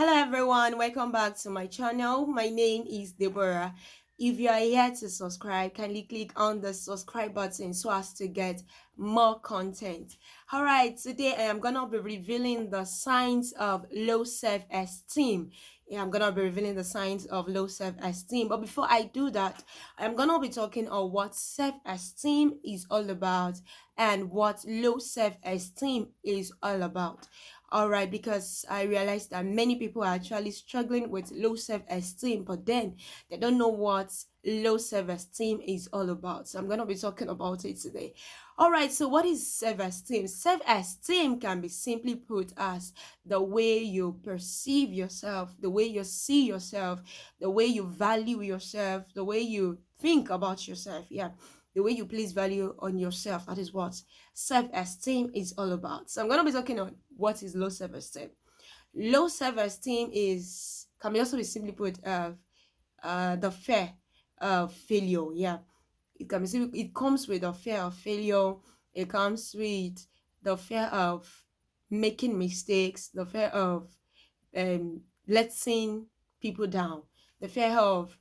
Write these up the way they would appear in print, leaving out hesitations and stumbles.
Hello everyone, welcome back to my channel. My name is Deborah. If you are here to subscribe, kindly click on the subscribe button so as to get more content. All right, today I am gonna be revealing the signs of low self-esteem. Yeah, I'm gonna be revealing the signs of low self-esteem. But before I do that, I'm gonna be talking on what self-esteem is all about and what low self-esteem is all about. All right, because I realized that many people are actually struggling with low self-esteem, but then they don't know what low self-esteem is all about. So I'm going to be talking about it today. All right, so what is self-esteem? Self-esteem can be simply put as the way you perceive yourself, the way you see yourself, the way you value yourself, the way you think about yourself. Yeah, the way you place value on yourself. That is what self-esteem is all about. So I'm going to be talking on what is low self-esteem. Low self-esteem is can be also be simply put the fear of failure. Yeah, it can be it comes with the fear of failure. It comes with the fear of making mistakes, the fear of letting people down, the fear of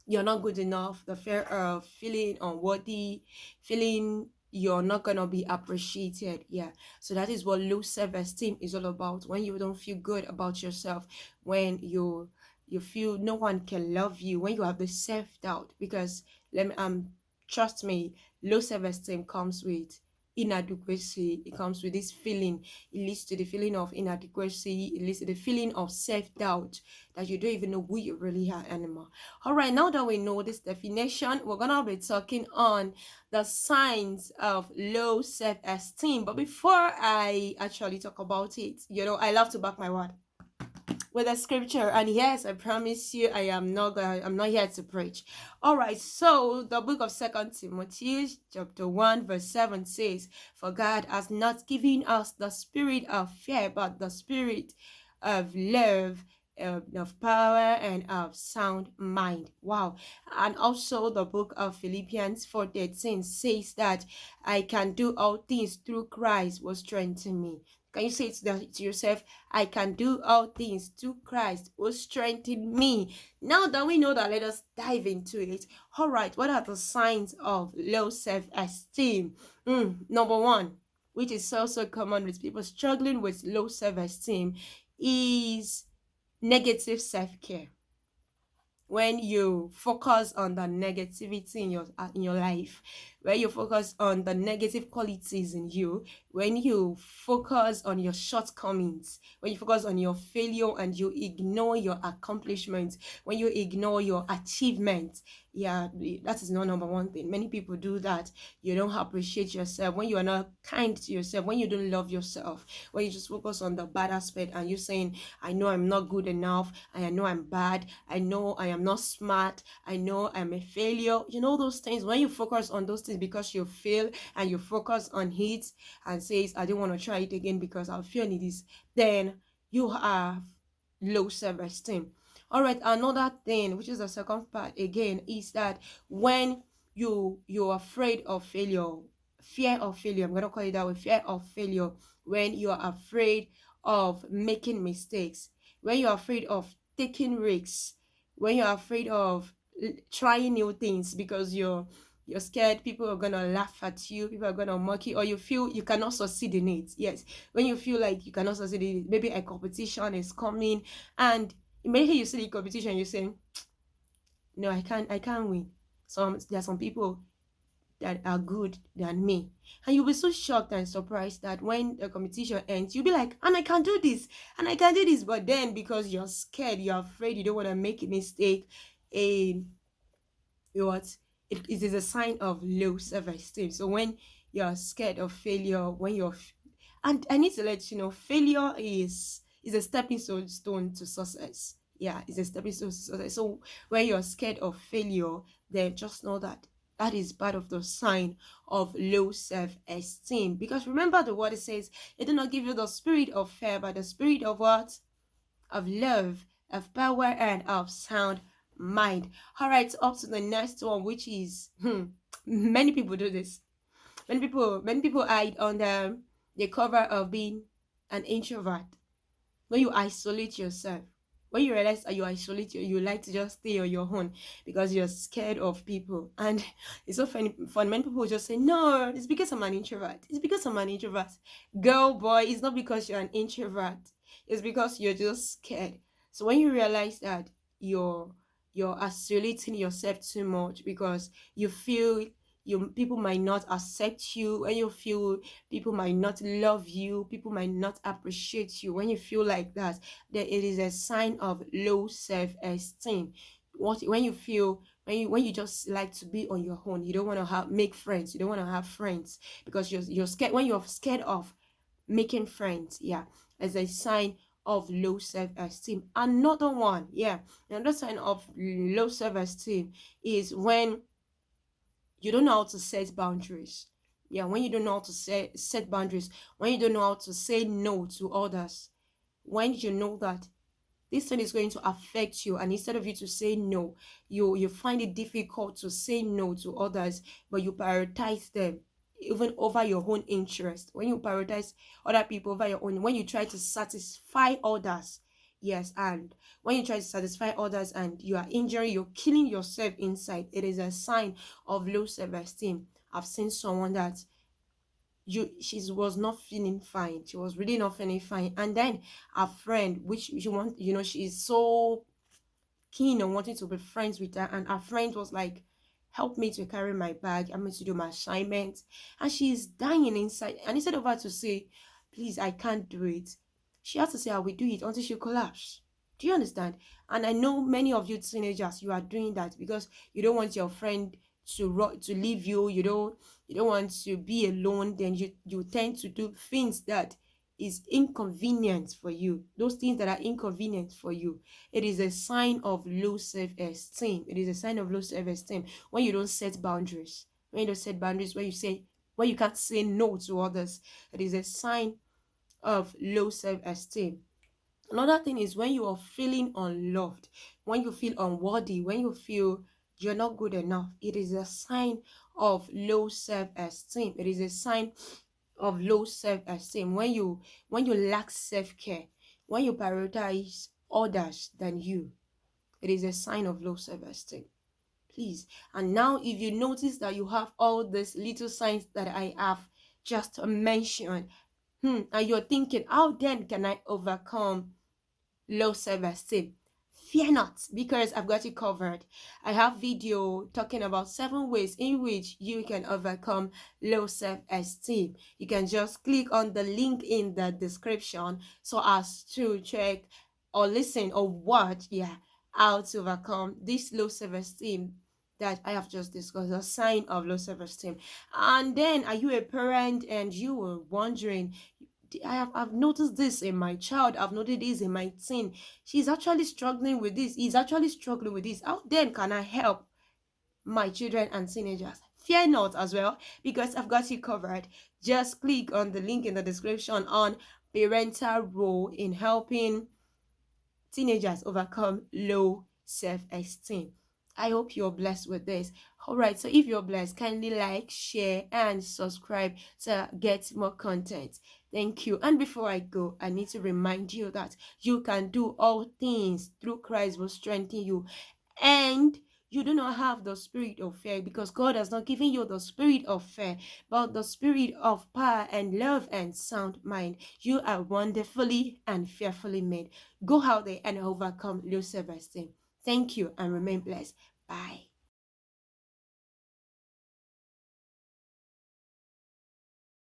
you're not good enough, the fear of feeling unworthy, feeling you're not gonna be appreciated. Yeah, so that is what low self-esteem is all about. When you don't feel good about yourself, when you feel no one can love you, when you have the self-doubt. Because trust me, low self-esteem comes with inadequacy. It comes with this feeling. It leads to the feeling of inadequacy. It leads to the feeling of self-doubt, that you don't even know who you really are anymore. All right, now that we know this definition, we're gonna be talking on the signs of low self-esteem. But before I actually talk about it, I love to back my word with a scripture. And yes, I promise you, I'm not here to preach. All right, so the book of Second Timothy chapter 1 verse 7 says, for God has not given us the spirit of fear, but the spirit of love, of power, and of sound mind. Wow. And also the book of Philippians 4:13 says that I can do all things through Christ who strengthens me. Can you say it to yourself? I can do all things through Christ who strengthens me. Now that we know that, let us dive into it. All right, what are the signs of low self-esteem? Number one, which is also common with people struggling with low self-esteem, is negative self-care. When you focus on the negativity in your life, when you focus on the negative qualities in you, when you focus on your shortcomings, when you focus on your failure and you ignore your accomplishments, when you ignore your achievements, yeah, that is not number one thing. Many people do that. You don't appreciate yourself, when you are not kind to yourself, when you don't love yourself, when you just focus on the bad aspect and you're saying, I know I'm not good enough, I know I'm bad, I know I am not smart, I know I'm a failure. Those things, when you focus on those things because you fail and you focus on it and says, I don't want to try it again because I'll fail in this, then you have low self-esteem. All right, another thing, which is the second part again, is that when you're afraid of failure, fear of failure, I'm gonna call it that way, fear of failure, when you're afraid of making mistakes, when you're afraid of taking risks, when you're afraid of trying new things because you're scared people are gonna laugh at you, people are gonna mock you, or you feel you cannot succeed in it. Yes, when you feel like you cannot succeed in it, maybe a competition is coming, and immediately you see the competition, you say, no, I can't win. There are some people that are good than me, and you'll be so shocked and surprised that when the competition ends, you'll be like, and I can do this, and I can do this. But then, because you're scared, you're afraid, you don't want to make a mistake, and what it is a sign of low self-esteem. So when you're scared of failure, when and I need to let you know, failure is a stepping stone to success. Yeah, it's a stepping stone to success. So when you're scared of failure, then just know that that is part of the sign of low self-esteem. Because remember, the word, it says, it did not give you the spirit of fear, but the spirit of what? Of love, of power, and of sound mind. All right, up to the next one, which is many people do this. Many people hide under the cover of being an introvert. when you isolate yourself, when you realize that you like to just stay on your own because you're scared of people. And it's so funny, fun when people just say, no, it's because I'm an introvert. It's because I'm an introvert. Girl, boy, it's not because you're an introvert. It's because you're just scared. So when you realize that you're isolating yourself too much because you feel people might not accept you, when you feel people might not love you, people might not appreciate you, when you feel like that, then it is a sign of low self-esteem. What when you feel when you just like to be on your own, you don't want to have make friends, you don't want to have friends because you're scared. When you're scared of making friends, yeah, as a sign of low self-esteem. Another one, yeah, another sign of low self-esteem is when you don't know how to set boundaries. Yeah, when you don't know how to set boundaries, when you don't know how to say no to others, when you know that this thing is going to affect you, and instead of you to say no, you find it difficult to say no to others, but you prioritize them even over your own interest. When you prioritize other people over your own, when you try to satisfy others, yes, and when you try to satisfy others and you are injuring, you're killing yourself inside, it is a sign of low self-esteem. I've seen someone that she was not feeling fine, she was really not feeling fine, and then a friend, which she want, she is so keen on wanting to be friends with her, and her friend was like, help me to carry my bag, I'm going to do my assignment, and she's dying inside, and instead of her to say, please, I can't do it, she has to say, I will do it until she collapse. Do you understand? And I know many of you teenagers, you are doing that because you don't want your friend to leave you, you don't want to be alone, then you tend to do things that is inconvenient for you, those things that are inconvenient for you. It is a sign of low self-esteem. It is a sign of low self-esteem when you don't set boundaries. When you don't set boundaries, when you can't say no to others, it is a sign of low self-esteem. Another thing is when you are feeling unloved, when you feel unworthy, when you feel you're not good enough, it is a sign of low self-esteem. It is a sign of low self-esteem when you lack self-care, when you prioritize others than you, it is a sign of low self-esteem. Please. And now if you notice that you have all these little signs that I have just mentioned, and you're thinking, how then can I overcome low self-esteem? Fear not, because I've got you covered. I have video talking about 7 ways in which you can overcome low self-esteem. You can just click on the link in the description so as to check or listen or watch, yeah, how to overcome this low self-esteem that I have just discussed, a sign of low self-esteem. And then, are you a parent and you were wondering, I've noticed this in my child, I've noticed this in my teen, she's actually struggling with this, he's actually struggling with this, how then can I help my children and teenagers? Fear not as well, because I've got you covered. Just click on the link in the description on parental role in helping teenagers overcome low self-esteem. I hope you're blessed with this. All right, so if you're blessed, kindly like, share, and subscribe to get more content. Thank you. And before I go, I need to remind you that you can do all things through Christ will strengthen you. And you do not have the spirit of fear, because God has not given you the spirit of fear, but the spirit of power and love and sound mind. You are wonderfully and fearfully made. Go out there and overcome low self-esteem. Thank you and remain blessed. Bye.